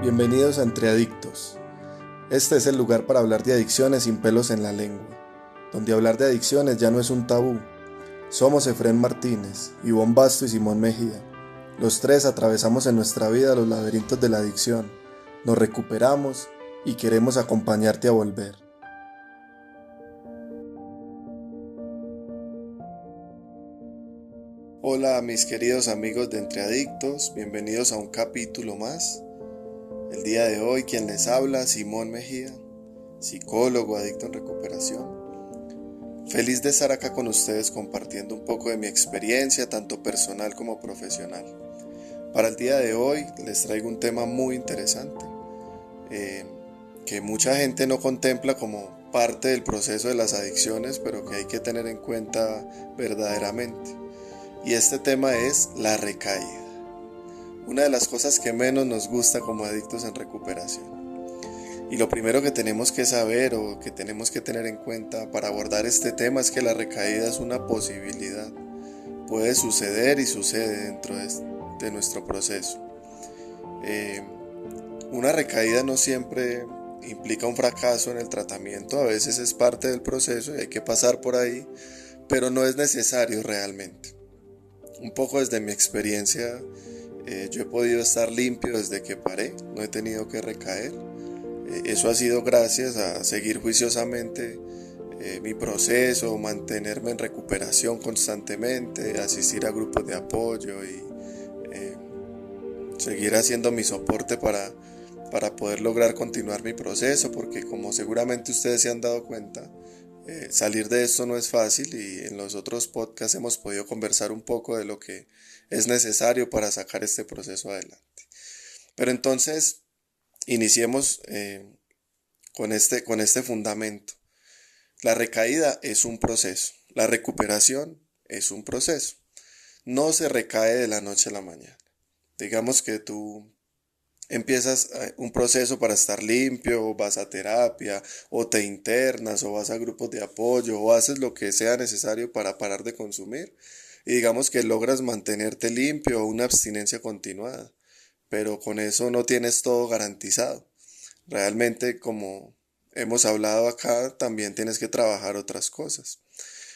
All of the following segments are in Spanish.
Bienvenidos a Entre Adictos. Este es el lugar para hablar de adicciones sin pelos en la lengua, donde hablar de adicciones ya no es un tabú. Somos Efrén Martínez, Ivonne Basto y Simón Mejía. Los tres atravesamos en nuestra vida los laberintos de la adicción, nos recuperamos y queremos acompañarte a volver. Hola mis queridos amigos de Entre Adictos, bienvenidos a un capítulo más. El día de hoy quien les habla, Simón Mejía, psicólogo adicto en recuperación. Feliz de estar acá con ustedes compartiendo un poco de mi experiencia, tanto personal como profesional. Para el día de hoy les traigo un tema muy interesante, que mucha gente no contempla como parte del proceso de las adicciones, pero que hay que tener en cuenta verdaderamente. Y este tema es la recaída. Una de las cosas que menos nos gusta como adictos en recuperación. Y lo primero que tenemos que saber o que tenemos que tener en cuenta para abordar este tema es que la recaída es una posibilidad. Puede suceder y sucede dentro de nuestro proceso. Una recaída no siempre implica un fracaso en el tratamiento, a veces es parte del proceso y hay que pasar por ahí, pero no es necesario realmente. Un poco desde mi experiencia, yo he podido estar limpio desde que paré, no he tenido que recaer. Eso ha sido gracias a seguir juiciosamente mi proceso, mantenerme en recuperación constantemente, asistir a grupos de apoyo y seguir haciendo mi soporte para poder lograr continuar mi proceso, porque como seguramente ustedes se han dado cuenta, salir de esto no es fácil y en los otros podcasts hemos podido conversar un poco de lo que es necesario para sacar este proceso adelante. Pero entonces, iniciemos con este fundamento. La recaída es un proceso, la recuperación es un proceso. No se recae de la noche a la mañana. Digamos que tú empiezas un proceso para estar limpio, o vas a terapia, o te internas, o vas a grupos de apoyo, o haces lo que sea necesario para parar de consumir. Y digamos que logras mantenerte limpio o una abstinencia continuada. Pero con eso no tienes todo garantizado. Realmente, como hemos hablado acá, también tienes que trabajar otras cosas.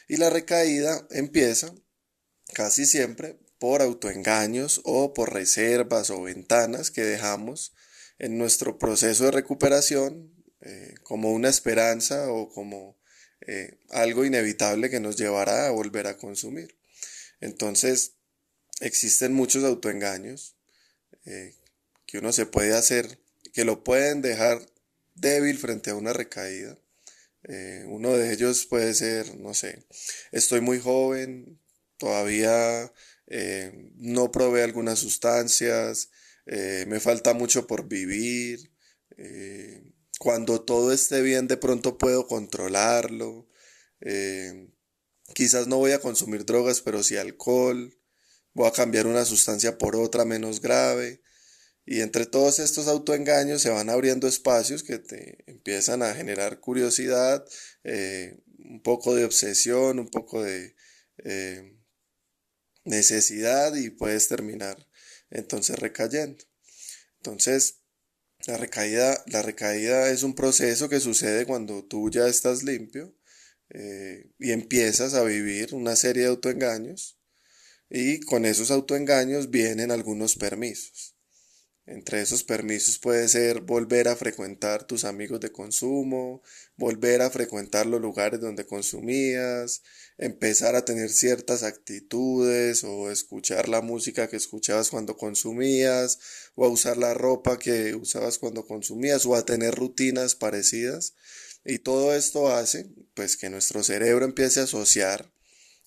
Y la recaída empieza casi siempre por autoengaños o por reservas o ventanas que dejamos en nuestro proceso de recuperación como una esperanza o como algo inevitable que nos llevará a volver a consumir. Entonces, existen muchos autoengaños que uno se puede hacer, que lo pueden dejar débil frente a una recaída. Uno de ellos puede ser, no sé, estoy muy joven, todavía no probé algunas sustancias, me falta mucho por vivir, cuando todo esté bien de pronto puedo controlarlo, eh, quizás no voy a consumir drogas pero sí alcohol, voy a cambiar una sustancia por otra menos grave. Y entre todos estos autoengaños se van abriendo espacios que te empiezan a generar curiosidad, un poco de obsesión, un poco de necesidad y puedes terminar entonces recayendo. Entonces, la recaída es un proceso que sucede cuando tú ya estás limpio y empiezas a vivir una serie de autoengaños y con esos autoengaños vienen algunos permisos. Entre esos permisos puede ser volver a frecuentar tus amigos de consumo, volver a frecuentar los lugares donde consumías, empezar a tener ciertas actitudes o escuchar la música que escuchabas cuando consumías o a usar la ropa que usabas cuando consumías o a tener rutinas parecidas. Y todo esto hace pues que nuestro cerebro empiece a asociar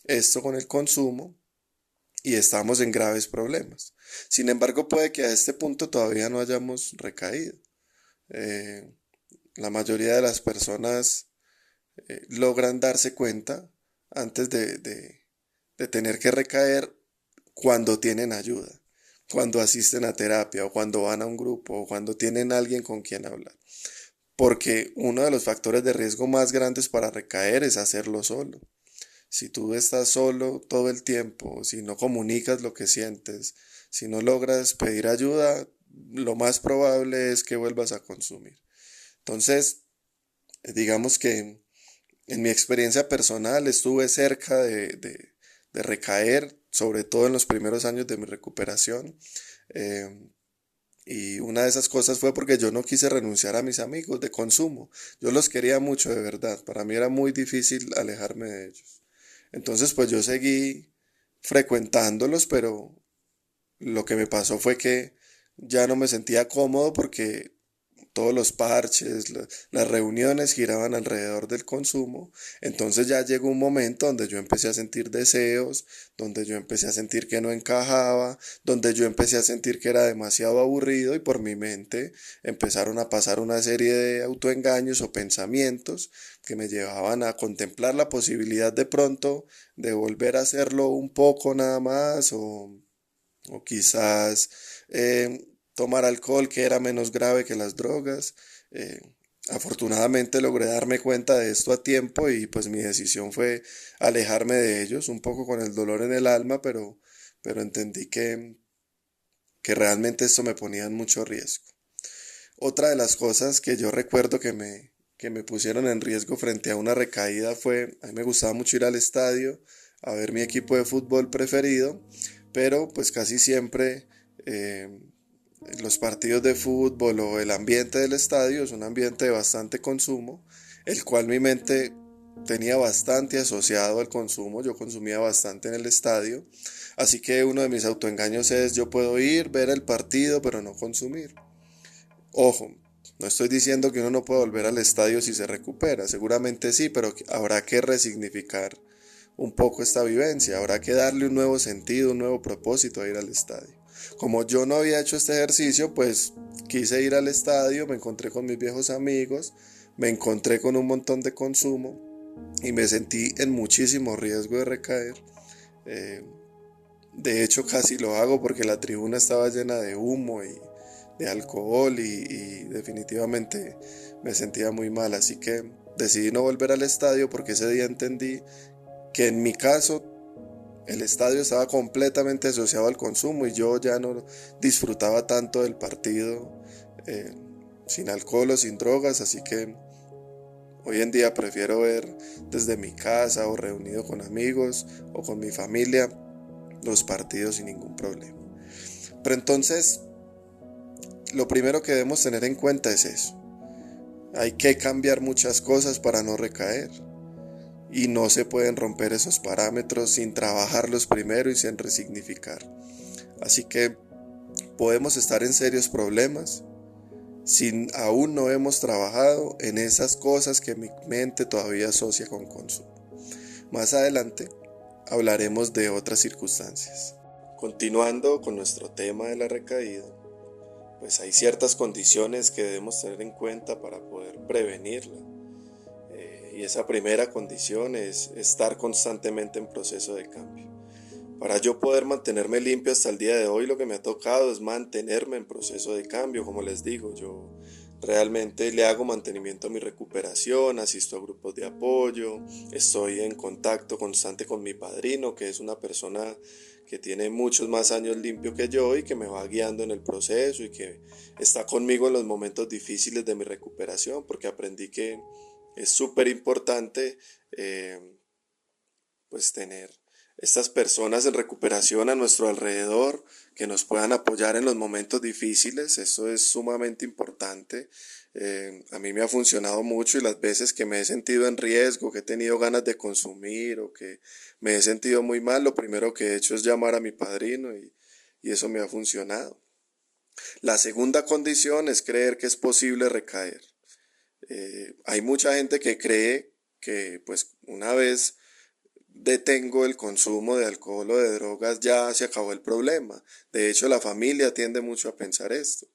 esto con el consumo y estamos en graves problemas. Sin embargo, puede que a este punto todavía no hayamos recaído. Eh, la mayoría de las personas logran darse cuenta antes de tener que recaer cuando tienen ayuda, cuando asisten a terapia o cuando van a un grupo o cuando tienen alguien con quien hablar. Porque uno de los factores de riesgo más grandes para recaer es hacerlo solo. Si tú estás solo todo el tiempo, si no comunicas lo que sientes, si no logras pedir ayuda, lo más probable es que vuelvas a consumir. Entonces, digamos que en mi experiencia personal estuve cerca de recaer, sobre todo en los primeros años de mi recuperación. Eh, y una de esas cosas fue porque yo no quise renunciar a mis amigos de consumo. Yo los quería mucho de verdad. Para mí era muy difícil alejarme de ellos. Entonces pues yo seguí frecuentándolos, pero lo que me pasó fue que ya no me sentía cómodo porque todos los parches, las reuniones giraban alrededor del consumo. Entonces ya llegó un momento donde yo empecé a sentir deseos, donde yo empecé a sentir que no encajaba, donde yo empecé a sentir que era demasiado aburrido y por mi mente empezaron a pasar una serie de autoengaños o pensamientos que me llevaban a contemplar la posibilidad de pronto de volver a hacerlo un poco nada más o quizás tomar alcohol, que era menos grave que las drogas. Eh, Afortunadamente logré darme cuenta de esto a tiempo y pues mi decisión fue alejarme de ellos, un poco con el dolor en el alma, pero entendí que realmente esto me ponía en mucho riesgo. Otra de las cosas que yo recuerdo que me pusieron en riesgo frente a una recaída fue, a mí me gustaba mucho ir al estadio a ver mi equipo de fútbol preferido, pero pues casi siempre eh, los partidos de fútbol o el ambiente del estadio es un ambiente de bastante consumo, el cual mi mente tenía bastante asociado al consumo, yo consumía bastante en el estadio, así que uno de mis autoengaños es yo puedo ir, ver el partido, pero no consumir. Ojo, no estoy diciendo que uno no pueda volver al estadio si se recupera, seguramente sí, pero habrá que resignificar un poco esta vivencia, habrá que darle un nuevo sentido, un nuevo propósito a ir al estadio. Como yo no había hecho este ejercicio, pues quise ir al estadio, me encontré con mis viejos amigos, me encontré con un montón de consumo y me sentí en muchísimo riesgo de recaer. Eh, de hecho, casi lo hago porque la tribuna estaba llena de humo y de alcohol y definitivamente me sentía muy mal. Así que decidí no volver al estadio porque ese día entendí que en mi caso el estadio estaba completamente asociado al consumo y yo ya no disfrutaba tanto del partido eh, sin alcohol o sin drogas, así que hoy en día prefiero ver desde mi casa o reunido con amigos o con mi familia los partidos sin ningún problema. Pero entonces, lo primero que debemos tener en cuenta es eso. Hay que cambiar muchas cosas para no recaer. Y no se pueden romper esos parámetros sin trabajarlos primero y sin resignificar. Así que podemos estar en serios problemas si aún no hemos trabajado en esas cosas que mi mente todavía asocia con consumo. Más adelante hablaremos de otras circunstancias. Continuando con nuestro tema de la recaída, pues hay ciertas condiciones que debemos tener en cuenta para poder prevenirla. Y esa primera condición es estar constantemente en proceso de cambio. Para yo poder mantenerme limpio hasta el día de hoy, lo que me ha tocado es mantenerme en proceso de cambio. Como les digo, yo realmente le hago mantenimiento a mi recuperación, asisto a grupos de apoyo, estoy en contacto constante con mi padrino, que es una persona que tiene muchos más años limpio que yo y que me va guiando en el proceso y que está conmigo en los momentos difíciles de mi recuperación, porque aprendí que es súper importante pues tener estas personas en recuperación a nuestro alrededor que nos puedan apoyar en los momentos difíciles. Eso es sumamente importante. A mí me ha funcionado mucho y las veces que me he sentido en riesgo, que he tenido ganas de consumir o que me he sentido muy mal, lo primero que he hecho es llamar a mi padrino y eso me ha funcionado. La segunda condición es creer que es posible recaer. Hay mucha gente que cree que pues una vez detengo el consumo de alcohol o de drogas ya se acabó el problema. De hecho, la familia tiende mucho a pensar esto,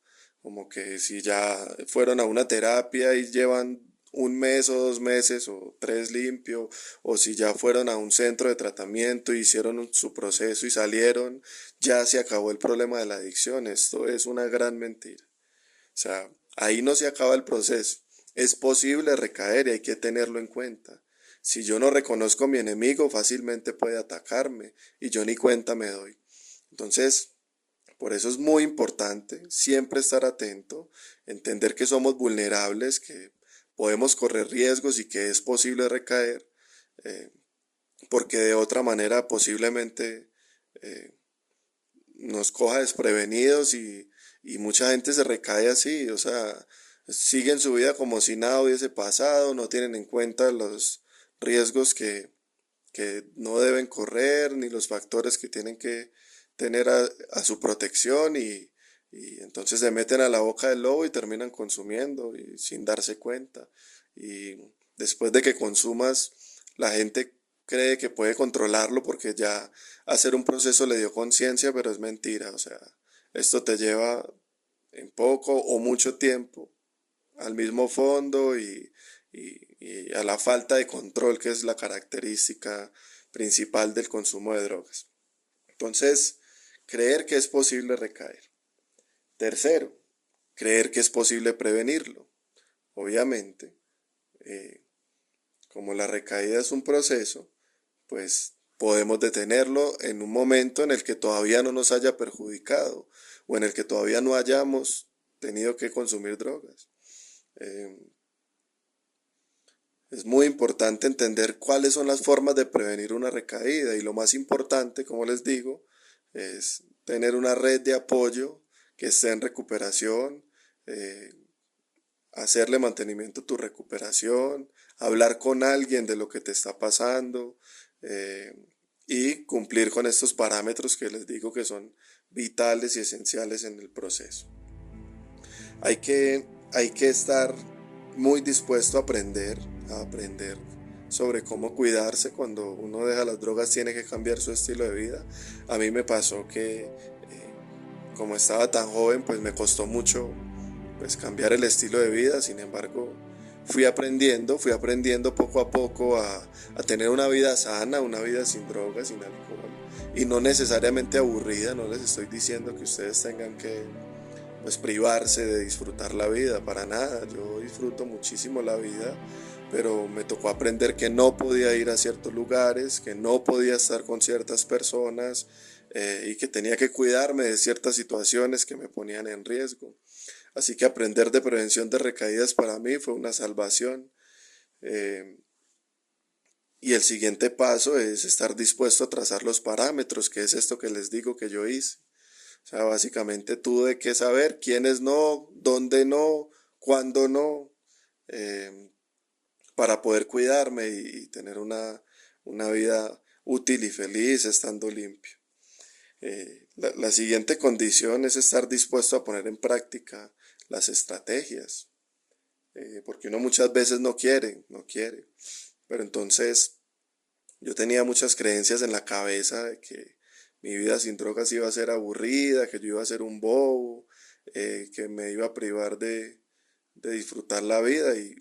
como que si ya fueron a una terapia y llevan un mes o 2 meses o 3 limpio, o si ya fueron a un centro de tratamiento, hicieron su proceso y salieron, ya se acabó el problema de la adicción. Esto es una gran mentira. O sea, ahí no se acaba el proceso. Es posible recaer y hay que tenerlo en cuenta. Si yo no reconozco a mi enemigo, fácilmente puede atacarme y yo ni cuenta me doy. Entonces, Por eso es muy importante siempre estar atento, entender que somos vulnerables, que podemos correr riesgos y que es posible recaer, eh, porque de otra manera posiblemente eh, nos coja desprevenidos y mucha gente se recae así, o sea, siguen su vida como si nada hubiese pasado, no tienen en cuenta los riesgos que no deben correr, ni los factores que tienen que tener a su protección y entonces se meten a la boca del lobo y terminan consumiendo y sin darse cuenta. Y después de que consumas, la gente cree que puede controlarlo porque ya hacer un proceso le dio conciencia, pero es mentira. O sea, esto te lleva en poco o mucho tiempo al mismo fondo y a la falta de control que es la característica principal del consumo de drogas. Entonces, creer que es posible recaer. Tercero, creer que es posible prevenirlo. Obviamente, eh, como la recaída es un proceso, pues podemos detenerlo en un momento en el que todavía no nos haya perjudicado o en el que todavía no hayamos tenido que consumir drogas. Eh, es muy importante entender cuáles son las formas de prevenir una recaída y lo más importante, como les digo, es tener una red de apoyo que esté en recuperación, eh, hacerle mantenimiento a tu recuperación, hablar con alguien de lo que te está pasando eh, y cumplir con estos parámetros que les digo que son vitales y esenciales en el proceso. Hay que estar muy dispuesto a aprender sobre cómo cuidarse. Cuando uno deja las drogas tiene que cambiar su estilo de vida. A mí me pasó que como estaba tan joven pues me costó mucho pues cambiar el estilo de vida. Sin embargo, fui aprendiendo poco a poco a tener una vida sana, una vida sin drogas, sin alcohol y no necesariamente aburrida. No les estoy diciendo que ustedes tengan que pues privarse de disfrutar la vida, para nada. Yo disfruto muchísimo la vida, pero me tocó aprender que no podía ir a ciertos lugares, que no podía estar con ciertas personas y que tenía que cuidarme de ciertas situaciones que me ponían en riesgo. Así que aprender de prevención de recaídas para mí fue una salvación. Eh, y el siguiente paso es estar dispuesto a trazar los parámetros, que es esto que les digo que yo hice. O sea, básicamente tuve que saber quiénes no, dónde no, cuándo no, eh, para poder cuidarme y tener una vida útil y feliz estando limpio. La siguiente condición es estar dispuesto a poner en práctica las estrategias, porque uno muchas veces no quiere, pero entonces yo tenía muchas creencias en la cabeza de que mi vida sin drogas iba a ser aburrida, que yo iba a ser un bobo, que me iba a privar de disfrutar la vida y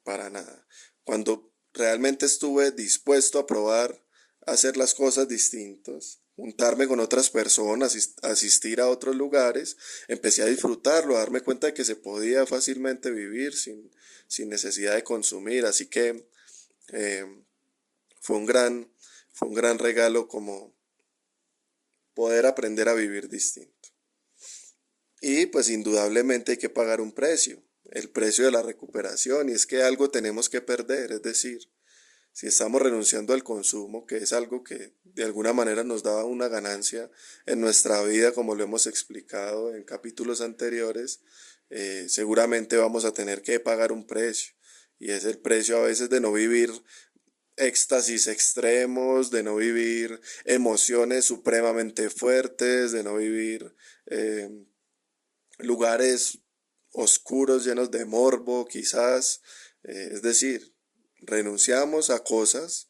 para nada. Cuando realmente estuve dispuesto a probar a hacer las cosas distintas, juntarme con otras personas, asistir a otros lugares, empecé a disfrutarlo, a darme cuenta de que se podía fácilmente vivir sin necesidad de consumir. Así que eh, fue fue un gran regalo como poder aprender a vivir distinto. Y pues indudablemente hay que pagar un precio, el precio de la recuperación, y es que algo tenemos que perder, es decir, si estamos renunciando al consumo, que es algo que de alguna manera nos da una ganancia en nuestra vida, como lo hemos explicado en capítulos anteriores, seguramente vamos a tener que pagar un precio. Y es el precio a veces de no vivir éxtasis extremos, de no vivir emociones supremamente fuertes, de no vivir eh, lugares oscuros llenos de morbo, quizás. Es decir, renunciamos a cosas,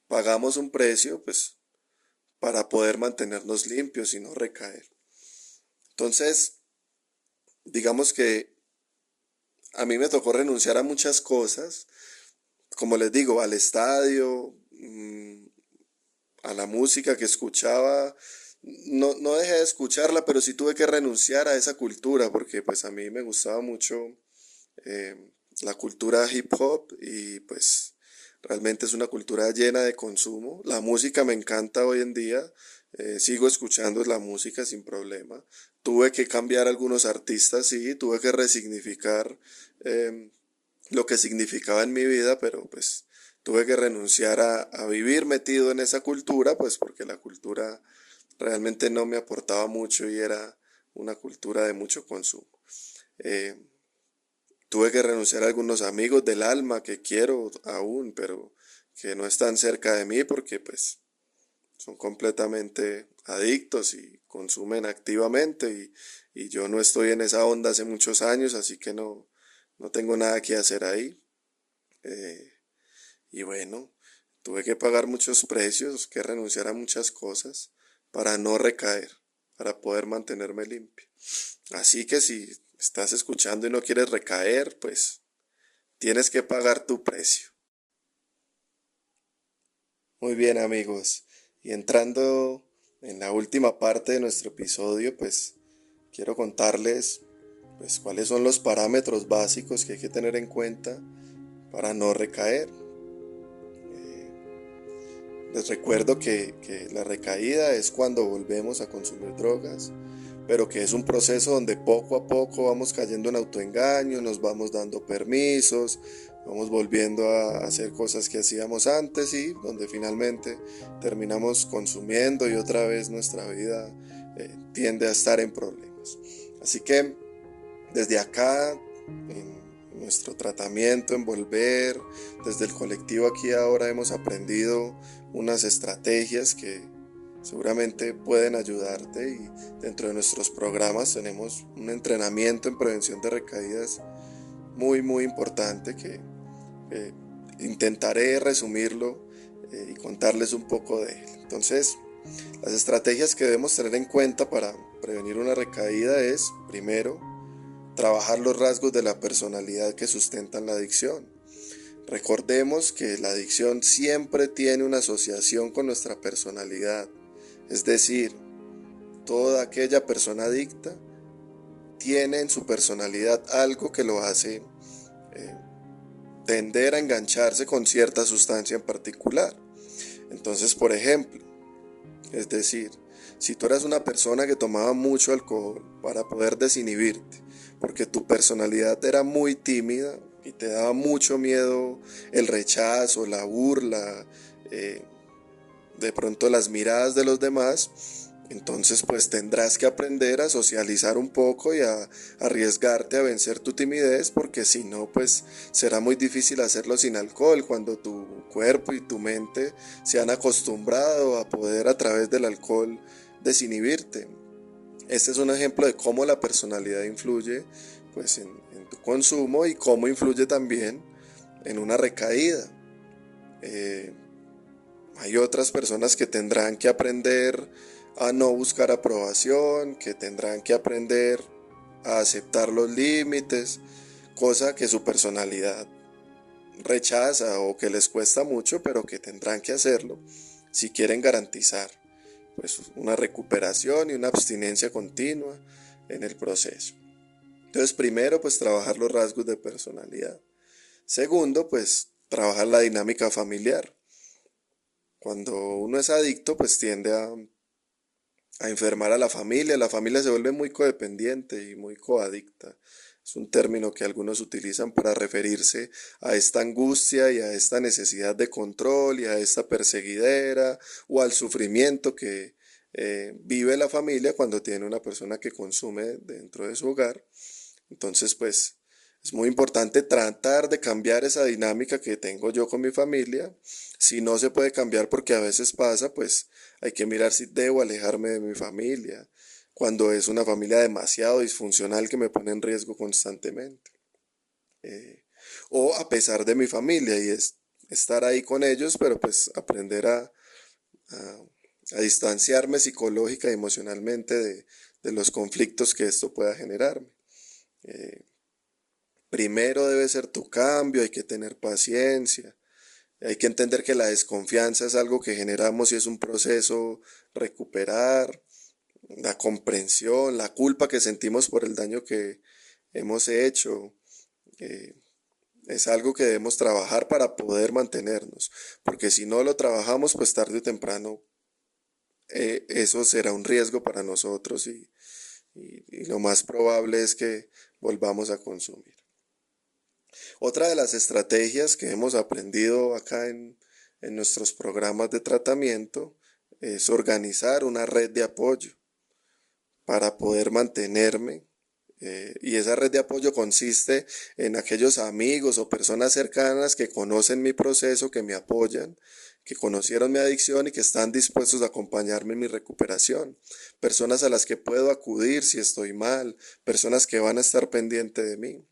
pagamos un precio, pues, para poder mantenernos limpios y no recaer. Entonces, digamos que a mí me tocó renunciar a muchas cosas, como les digo, al estadio, a la música que escuchaba. No dejé de escucharla, pero sí tuve que renunciar a esa cultura, porque pues a mí me gustaba mucho eh, la cultura hip hop y pues realmente es una cultura llena de consumo. La música me encanta hoy en día, sigo escuchando la música sin problema. Tuve que cambiar algunos artistas, sí, tuve que resignificar eh, lo que significaba en mi vida, pero pues tuve que renunciar a vivir metido en esa cultura, pues porque la cultura realmente no me aportaba mucho y era una cultura de mucho consumo. Eh, Tuve que renunciar a algunos amigos del alma que quiero aún, pero que no están cerca de mí porque pues son completamente adictos y consumen activamente y yo no estoy en esa onda hace muchos años, así que no tengo nada que hacer ahí. Eh, y bueno, tuve que pagar muchos precios, que renunciar a muchas cosas para no recaer, para poder mantenerme limpio. Así que si estás escuchando y no quieres recaer, pues tienes que pagar tu precio. Muy bien, amigos. Y entrando en la última parte de nuestro episodio, pues quiero contarles pues cuáles son los parámetros básicos que hay que tener en cuenta para no recaer. Les recuerdo que la recaída es cuando volvemos a consumir drogas, pero que es un proceso donde poco a poco vamos cayendo en autoengaño, nos vamos dando permisos, vamos volviendo a hacer cosas que hacíamos antes y donde finalmente terminamos consumiendo y otra vez nuestra vida tiende a estar en problemas. Así que desde acá, en nuestro tratamiento, en Volver, desde el colectivo Aquí Ahora hemos aprendido unas estrategias que seguramente pueden ayudarte y dentro de nuestros programas tenemos un entrenamiento en prevención de recaídas muy importante que eh, intentaré resumirlo y contarles un poco de él. Entonces, las estrategias que debemos tener en cuenta para prevenir una recaída es, primero, trabajar los rasgos de la personalidad que sustentan la adicción. Recordemos que la adicción siempre tiene una asociación con nuestra personalidad, es decir, toda aquella persona adicta tiene en su personalidad algo que lo hace eh, tender a engancharse con cierta sustancia en particular. Entonces, por ejemplo, es decir, si tú eras una persona que tomaba mucho alcohol para poder desinhibirte, porque tu personalidad era muy tímida y te daba mucho miedo el rechazo, la burla, eh, de pronto las miradas de los demás, entonces pues tendrás que aprender a socializar un poco y a arriesgarte a vencer tu timidez porque si no pues será muy difícil hacerlo sin alcohol cuando tu cuerpo y tu mente se han acostumbrado a poder a través del alcohol desinhibirte. Este es un ejemplo de cómo la personalidad influye pues en tu consumo y cómo influye también en una recaída. Eh, Hay otras personas que tendrán que aprender a no buscar aprobación, que tendrán que aprender a aceptar los límites, cosa que su personalidad rechaza o que les cuesta mucho, pero que tendrán que hacerlo si quieren garantizar pues una recuperación y una abstinencia continua en el proceso. Entonces, primero, pues trabajar los rasgos de personalidad. Segundo, pues trabajar la dinámica familiar. Cuando uno es adicto, pues tiende a enfermar a la familia se vuelve muy codependiente y muy coadicta. Es un término que algunos utilizan para referirse a esta angustia y a esta necesidad de control y a esta perseguidera o al sufrimiento que vive la familia cuando tiene una persona que consume dentro de su hogar. Entonces, pues es muy importante tratar de cambiar esa dinámica que tengo yo con mi familia. Si no se puede cambiar porque a veces pasa, pues hay que mirar si debo alejarme de mi familia, cuando es una familia demasiado disfuncional que me pone en riesgo constantemente. Eh, o a pesar de mi familia y es estar ahí con ellos, pero pues aprender a, a distanciarme psicológica y emocionalmente de los conflictos que esto pueda generarme. Eh, Primero debe ser tu cambio, hay que tener paciencia, hay que entender que la desconfianza es algo que generamos y es un proceso recuperar, la comprensión, la culpa que sentimos por el daño que hemos hecho, eh, es algo que debemos trabajar para poder mantenernos, porque si no lo trabajamos, pues tarde o temprano eso será un riesgo para nosotros y lo más probable es que volvamos a consumir. Otra de las estrategias que hemos aprendido acá en nuestros programas de tratamiento es organizar una red de apoyo para poder mantenerme. Y esa red de apoyo consiste en aquellos amigos o personas cercanas que conocen mi proceso, que me apoyan, que conocieron mi adicción y que están dispuestos a acompañarme en mi recuperación. Personas a las que puedo acudir si estoy mal, personas que van a estar pendientes de mí.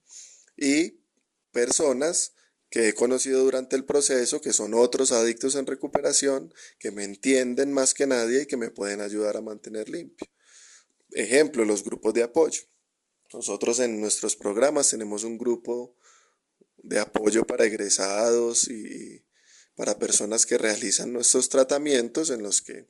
Y personas que he conocido durante el proceso, que son otros adictos en recuperación, que me entienden más que nadie y que me pueden ayudar a mantener limpio. Ejemplo, los grupos de apoyo. Nosotros en nuestros programas tenemos un grupo de apoyo para egresados y para personas que realizan nuestros tratamientos en los que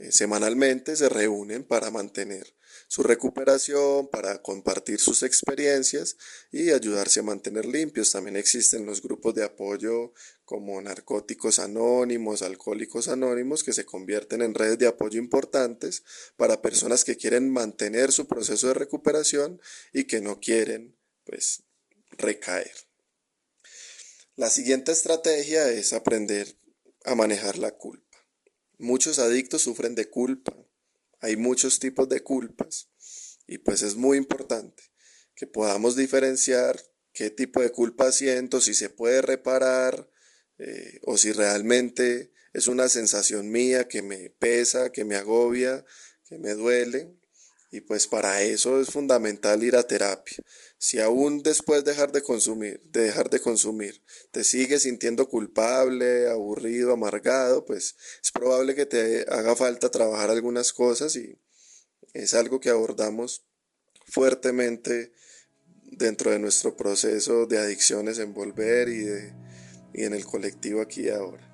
semanalmente se reúnen para mantener su recuperación, para compartir sus experiencias y ayudarse a mantener limpios. También existen los grupos de apoyo como Narcóticos Anónimos, Alcohólicos Anónimos, que se convierten en redes de apoyo importantes para personas que quieren mantener su proceso de recuperación y que no quieren, pues, recaer. La siguiente estrategia es aprender a manejar la culpa. Muchos adictos sufren de culpa. Hay muchos tipos de culpas y pues es muy importante que podamos diferenciar qué tipo de culpa siento, si se puede reparar o si realmente es una sensación mía que me pesa, que me agobia, que me duele. Y pues para eso es fundamental ir a terapia. Si aún después de dejar de consumir, te sigues sintiendo culpable, aburrido, amargado, pues es probable que te haga falta trabajar algunas cosas y es algo que abordamos fuertemente dentro de nuestro proceso de adicciones en Volver y en el colectivo Aquí y Ahora.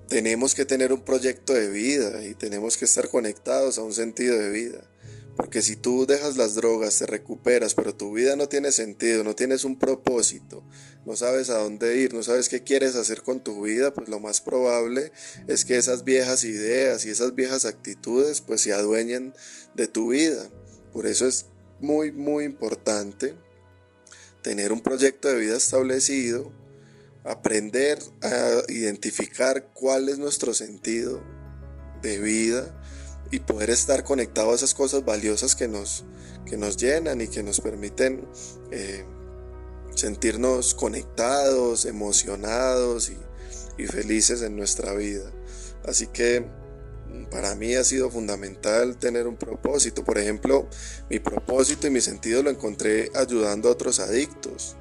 Tenemos que tener un proyecto de vida y tenemos que estar conectados a un sentido de vida. Porque si tú dejas las drogas, te recuperas, pero tu vida no tiene sentido, no tienes un propósito, no sabes a dónde ir, no sabes qué quieres hacer con tu vida, pues lo más probable es que esas viejas ideas y esas viejas actitudes pues se adueñen de tu vida. Por eso es muy, muy importante tener un proyecto de vida establecido, aprender a identificar cuál es nuestro sentido de vida y poder estar conectado a esas cosas valiosas que nos llenan y que nos permiten sentirnos conectados, emocionados y felices en nuestra vida. Así que para mí ha sido fundamental tener un propósito. Por ejemplo, mi propósito y mi sentido lo encontré ayudando a otros adictos.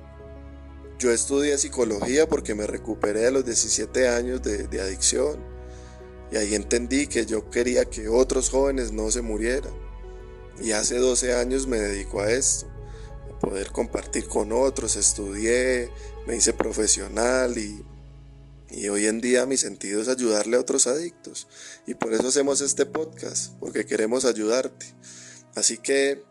Yo estudié psicología porque me recuperé a los 17 años de adicción y ahí entendí que yo quería que otros jóvenes no se murieran. Y hace 12 años me dedico a esto, a poder compartir con otros. Estudié, me hice profesional y hoy en día mi sentido es ayudarle a otros adictos. Y por eso hacemos este podcast, porque queremos ayudarte. Así que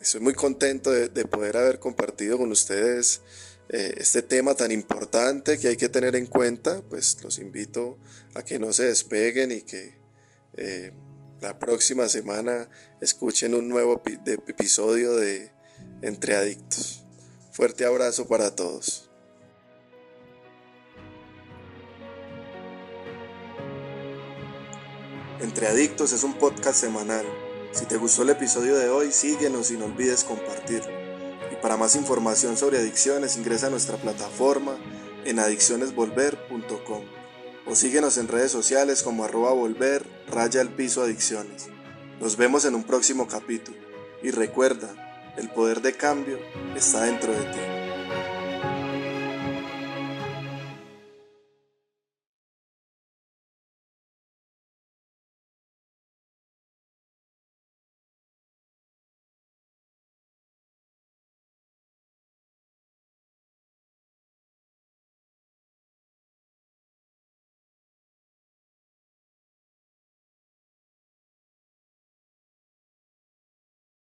estoy muy contento de poder haber compartido con ustedes este tema tan importante que hay que tener en cuenta. Pues los invito a que no se despeguen y que la próxima semana escuchen un nuevo episodio de Entre Adictos. Fuerte abrazo para todos. Entre Adictos es un podcast semanal. Si te gustó el episodio de hoy, síguenos y no olvides compartirlo. Y para más información sobre adicciones, ingresa a nuestra plataforma en adiccionesvolver.com o síguenos en redes sociales como @volver_adicciones. Nos vemos en un próximo capítulo y recuerda, el poder de cambio está dentro de ti.